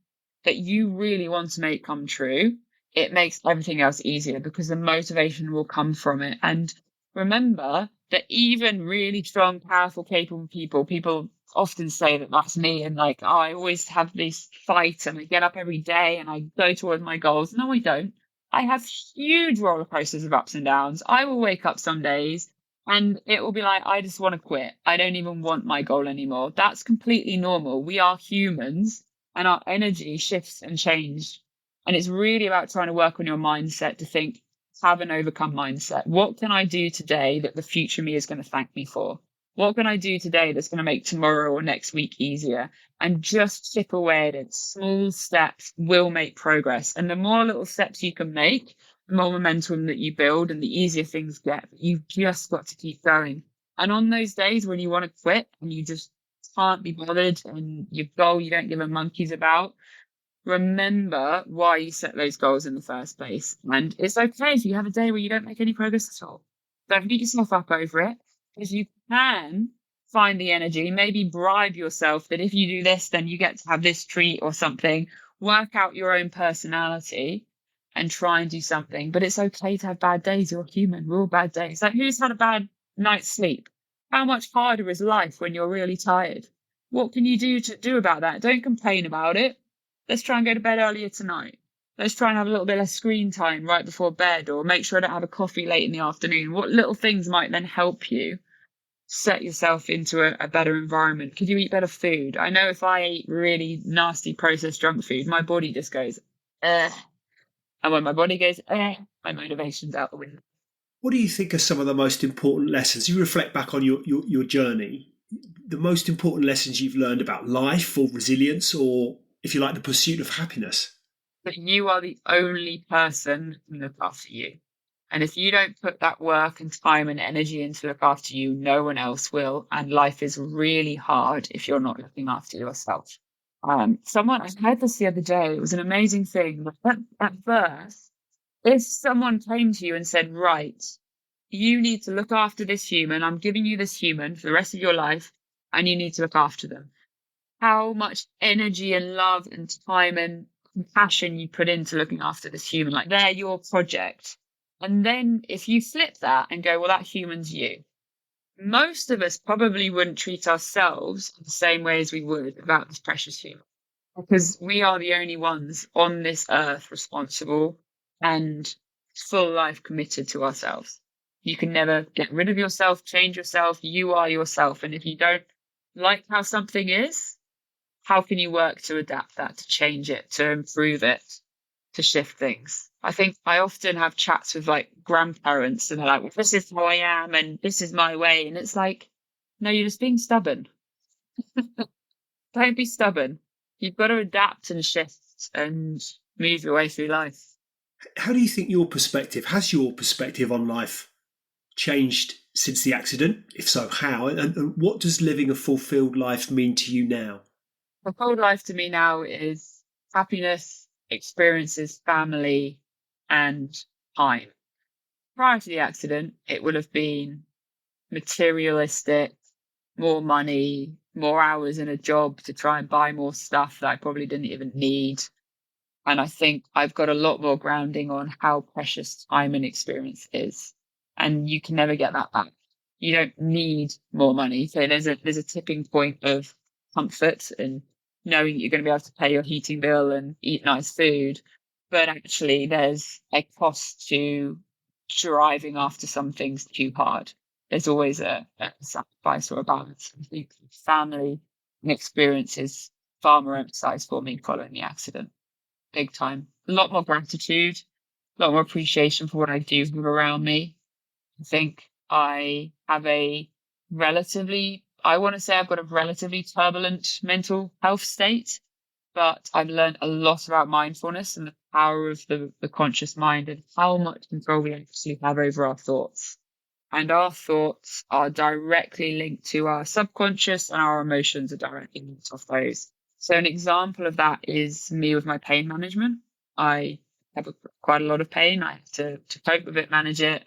that you really want to make come true, it makes everything else easier because the motivation will come from it. And remember that even really strong, powerful, capable people often say that that's me. And like, oh, I always have this fight and I get up every day and I go towards my goals. No, I don't. I have huge roller coasters of ups and downs. I will wake up some days and it will be like, I just want to quit. I don't even want my goal anymore. That's completely normal. We are humans and our energy shifts and changes. And it's really about trying to work on your mindset to think, have an overcome mindset. What can I do today that the future me is going to thank me for? What can I do today that's going to make tomorrow or next week easier? And just chip away at it. Small steps will make progress. And the more little steps you can make, the more momentum that you build and the easier things get. You've just got to keep going. And on those days when you want to quit and you just can't be bothered and your goal you don't give a monkey's about, remember why you set those goals in the first place. And it's okay if you have a day where you don't make any progress at all. Don't beat yourself up over it. If you can find the energy, maybe bribe yourself that if you do this, then you get to have this treat or something. Work out your own personality and try and do something. But it's okay to have bad days. You're human. We're all bad days. Like, who's had a bad night's sleep? How much harder is life when you're really tired? What can you do about that? Don't complain about it. Let's try and go to bed earlier tonight. let's try and have a little bit less screen time right before bed, or make sure I don't have a coffee late in the afternoon. What little things might then help you set yourself into a better environment? Could you eat better food? I know if I eat really nasty processed junk food, my body just goes, eh. And when my body goes, eh, my motivation's out the window. What do you think are some of the most important lessons? You reflect back on your journey, the most important lessons you've learned about life or resilience, or if you like, the pursuit of happiness? That you are the only person who can look after you. And if you don't put that work and time and energy in to look after you, no one else will. And life is really hard if you're not looking after yourself. I heard this the other day. It was an amazing thing. At first, if someone came to you and said, right, you need to look after this human, I'm giving you this human for the rest of your life, and you need to look after them. How much energy and love and time and compassion you put into looking after this human, like they're your project. And then if you flip that and go, well, that human's you, most of us probably wouldn't treat ourselves the same way as we would about this precious human, because we are the only ones on this earth responsible and full life committed to ourselves. You can never get rid of yourself, change yourself. You are yourself. And if you don't like how something is, how can you work to adapt that, to change it, to improve it, to shift things? I think I often have chats with like grandparents and they're like, well, this is how I am and this is my way. And it's like, no, you're just being stubborn. Don't be stubborn. You've got to adapt and shift and move your way through life. How do you think has your perspective on life changed since the accident? If so, how? And what does living a fulfilled life mean to you now? Fulfilled life to me now is happiness, experiences, family, and time. Prior to the accident, it would have been materialistic, more money, more hours in a job to try and buy more stuff that I probably didn't even need. And I think I've got a lot more grounding on how precious time and experience is. And you can never get that back. You don't need more money. So there's a tipping point of comfort and knowing that you're going to be able to pay your heating bill and eat nice food. But actually there's a cost to driving after some things too hard. There's always a sacrifice or a balance. I think family and experience is far more emphasized for me following the accident. Big time. A lot more gratitude, a lot more appreciation for what I do have around me. I think I have I want to say I've got a relatively turbulent mental health state, but I've learned a lot about mindfulness and the power of the conscious mind and how much control we actually have over our thoughts. And our thoughts are directly linked to our subconscious, and our emotions are directly linked off those. So an example of that is me with my pain management. I have quite a lot of pain. I have to cope with it, manage it.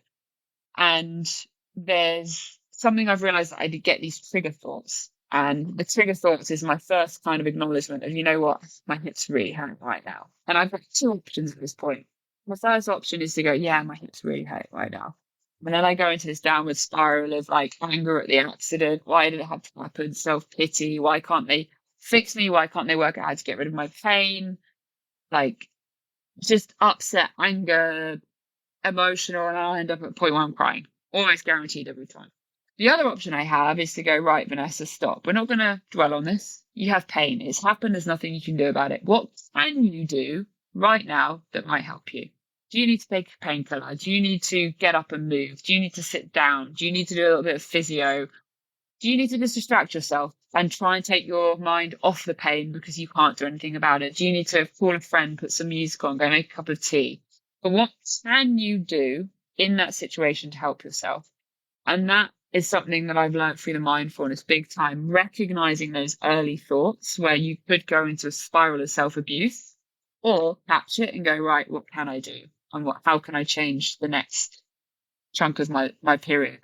And there's something I've realized that I did get these trigger thoughts. And the trigger thoughts is my first kind of acknowledgement of, you know what, my hips really hurt right now. And I've got two options at this point. My first option is to go, yeah, my hips really hurt right now. And then I go into this downward spiral of like anger at the accident. Why did it have to happen? Self-pity. Why can't they fix me? Why can't they work out how to get rid of my pain? Like just upset, anger, emotional, and I'll end up at a point where I'm crying. Almost guaranteed every time. The other option I have is to go, right, Vanessa, stop. We're not going to dwell on this. You have pain. It's happened. There's nothing you can do about it. What can you do right now that might help you? Do you need to take a painkiller? Do you need to get up and move? Do you need to sit down? Do you need to do a little bit of physio? Do you need to just distract yourself and try and take your mind off the pain because you can't do anything about it? Do you need to call a friend, put some music on, go make a cup of tea? But what can you do in that situation to help yourself? And that is something that I've learned through the mindfulness big time, recognizing those early thoughts where you could go into a spiral of self-abuse, or catch it and go, right, what can I do? And how can I change the next chunk of my period?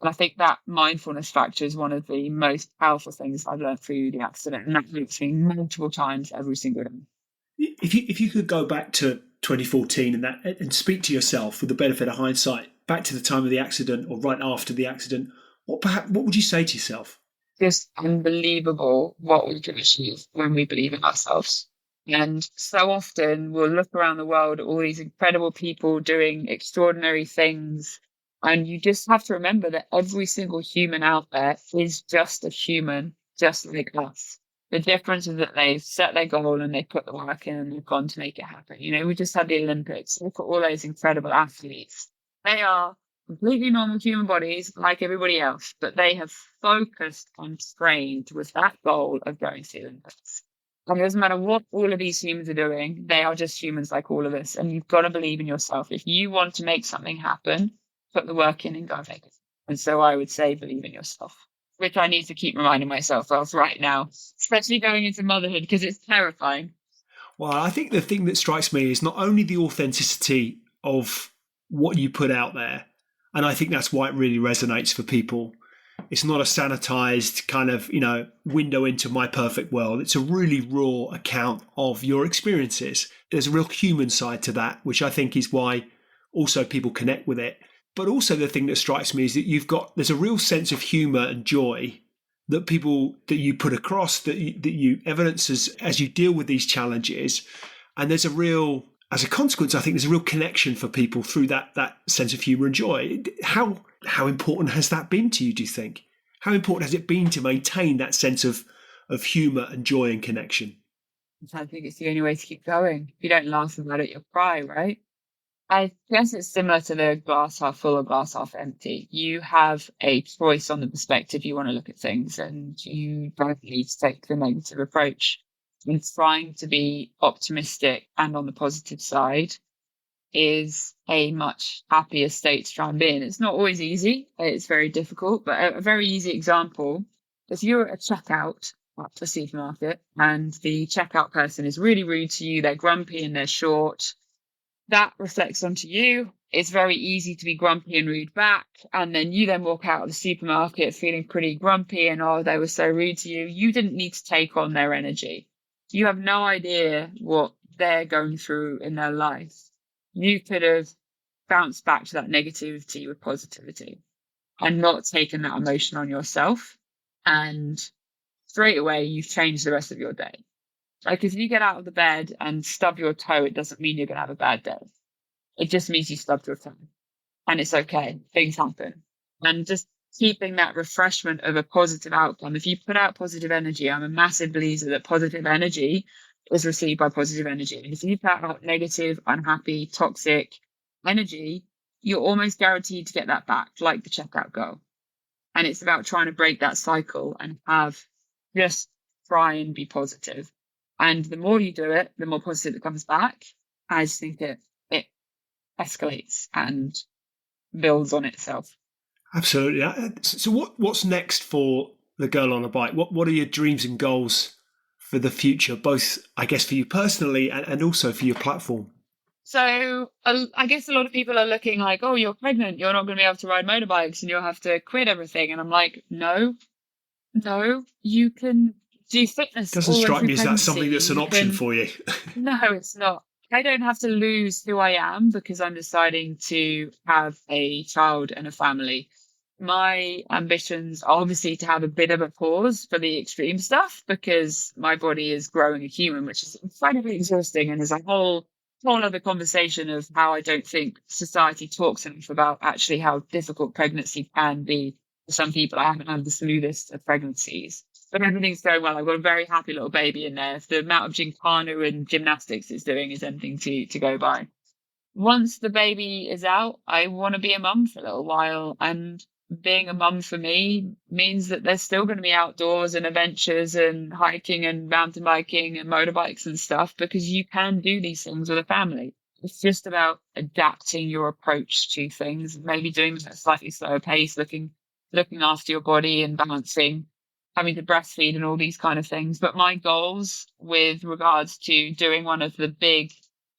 And I think that mindfulness factor is one of the most powerful things I've learned through the accident. And that helps me multiple times every single day. If you could go back to 2014 and speak to yourself with the benefit of hindsight, back to the time of the accident or right after the accident, what would you say to yourself? Just unbelievable what we can achieve when we believe in ourselves. And so often we'll look around the world at all these incredible people doing extraordinary things. And you just have to remember that every single human out there is just a human, just like us. The difference is that they've set their goal and they put the work in and they've gone to make it happen. We just had the Olympics. Look at all those incredible athletes. They are completely normal human bodies like everybody else, but they have focused and trained with that goal of going to the Olympics. And it doesn't matter what all of these humans are doing, they are just humans like all of us. And you've got to believe in yourself. If you want to make something happen, put the work in and go make it. And so I would say believe in yourself, which I need to keep reminding myself of right now, especially going into motherhood, because it's terrifying. Well, I think the thing that strikes me is not only the authenticity of what you put out there, and I think that's why it really resonates for people. It's not a sanitized kind of, window into my perfect world. It's a really raw account of your experiences. There's a real human side to that, which I think is why also people connect with it. But also the thing that strikes me is that there's a real sense of humor and joy that you put across, that you evidence as you deal with these challenges. And as a consequence, I think there's a real connection for people through that sense of humor and joy. How important has that been to you, do you think? How important has it been to maintain that sense of humor and joy and connection? I think it's the only way to keep going. If you don't laugh about it, you'll cry, right? I guess it's similar to the glass half full or glass half empty. You have a choice on the perspective you want to look at things, and you don't need to take the negative approach. And trying to be optimistic and on the positive side is a much happier state to try and be in. It's not always easy. It's very difficult, but a very easy example, if you're at a checkout at the supermarket and the checkout person is really rude to you, they're grumpy and they're short, that reflects onto you. It's very easy to be grumpy and rude back. And then you then walk out of the supermarket feeling pretty grumpy and, oh, they were so rude to you. You didn't need to take on their energy. You have no idea what they're going through in their life. You could have bounced back to that negativity with positivity and not taken that emotion on yourself. And straight away, you've changed the rest of your day. Like if you get out of the bed and stub your toe, it doesn't mean you're going to have a bad day. It just means you stubbed your toe. And it's okay. Things happen. And just keeping that refreshment of a positive outcome. If you put out positive energy, I'm a massive believer that positive energy is received by positive energy. And if you put out negative, unhappy, toxic energy, you're almost guaranteed to get that back, like the checkout girl. And it's about trying to break that cycle and just try and be positive. And the more you do it, the more positive it comes back. I just think it escalates and builds on itself. Absolutely. So what's next for the Girl on a Bike? What are your dreams and goals for the future, both, I guess, for you personally and also for your platform? So I guess a lot of people are looking like, oh, you're pregnant, you're not going to be able to ride motorbikes and you'll have to quit everything. And I'm like, no, you can do fitness. Doesn't strike me as that's something that's an option for you. No, it's not. I don't have to lose who I am because I'm deciding to have a child and a family. My ambitions are obviously to have a bit of a pause for the extreme stuff because my body is growing a human, which is incredibly exhausting and is a whole other conversation of how I don't think society talks enough about actually how difficult pregnancy can be for some people. I haven't had the smoothest of pregnancies. But everything's going well. I've got a very happy little baby in there. If the amount of gymkhana and gymnastics it's doing is anything to go by. Once the baby is out, I want to be a mum for a little while. And being a mum for me means that there's still going to be outdoors and adventures and hiking and mountain biking and motorbikes and stuff because you can do these things with a family. It's just about adapting your approach to things, maybe doing them at a slightly slower pace, looking after your body and balancing, having to breastfeed and all these kind of things. But my goals with regards to doing one of the big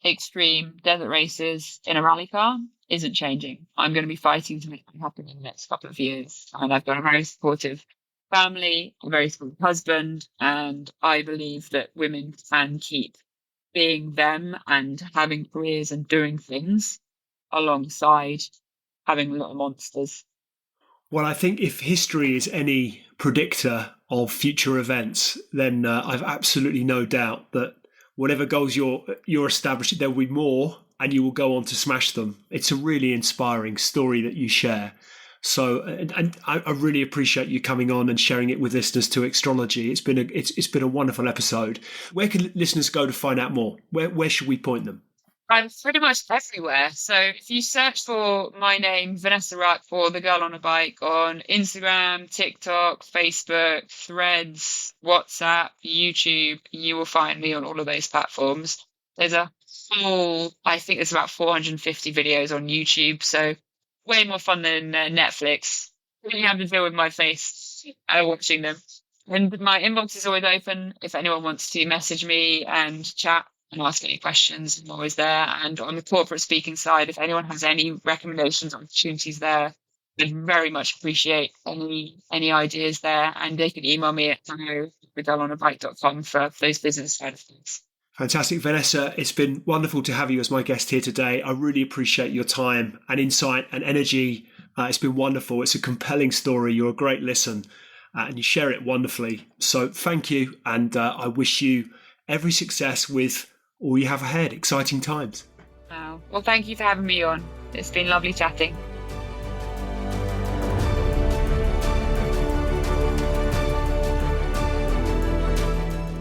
extreme desert races in a rally car isn't changing. I'm going to be fighting to make that happen in the next couple of years. And I've got a very supportive family, a very supportive husband, and I believe that women can keep being them and having careers and doing things alongside having little monsters. Well, I think if history is any predictor of future events, then I've absolutely no doubt that whatever goals you're establishing, there will be more, and you will go on to smash them. It's a really inspiring story that you share. So, and I really appreciate you coming on and sharing it with listeners to Extrology. It's been a wonderful episode. Where can listeners go to find out more? Where should we point them? I'm pretty much everywhere. So if you search for my name, Vanessa Ruck, or The Girl on a Bike on Instagram, TikTok, Facebook, Threads, WhatsApp, YouTube, you will find me on all of those platforms. There's I think there's about 450 videos on YouTube. So way more fun than Netflix. You don't have to deal with my face watching them. And my inbox is always open. If anyone wants to message me and chat and ask any questions, I'm always there. And on the corporate speaking side, if anyone has any recommendations, opportunities there, I'd very much appreciate any ideas there. And they can email me at thegirlonabike.com for those business side of things. Fantastic, Vanessa. It's been wonderful to have you as my guest here today. I really appreciate your time and insight and energy. It's been wonderful. It's a compelling story. You're a great listen and you share it wonderfully. So thank you. And I wish you every success with all you have ahead. Exciting times. Wow. Well, thank you for having me on. It's been lovely chatting.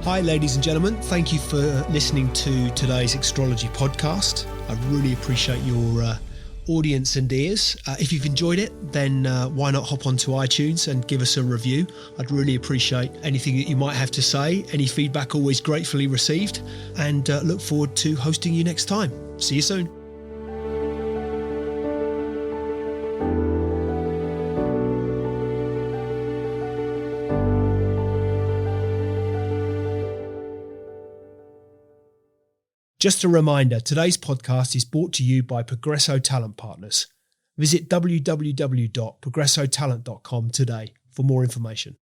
Hi, ladies and gentlemen. Thank you for listening to today's Extrology podcast. I really appreciate your audience and ears. If you've enjoyed it, then why not hop onto iTunes and give us a review? I'd really appreciate anything that you might have to say. Any feedback always gratefully received, and look forward to hosting you next time. See you soon. Just a reminder, today's podcast is brought to you by Progresso Talent Partners. Visit www.progressotalent.com today for more information.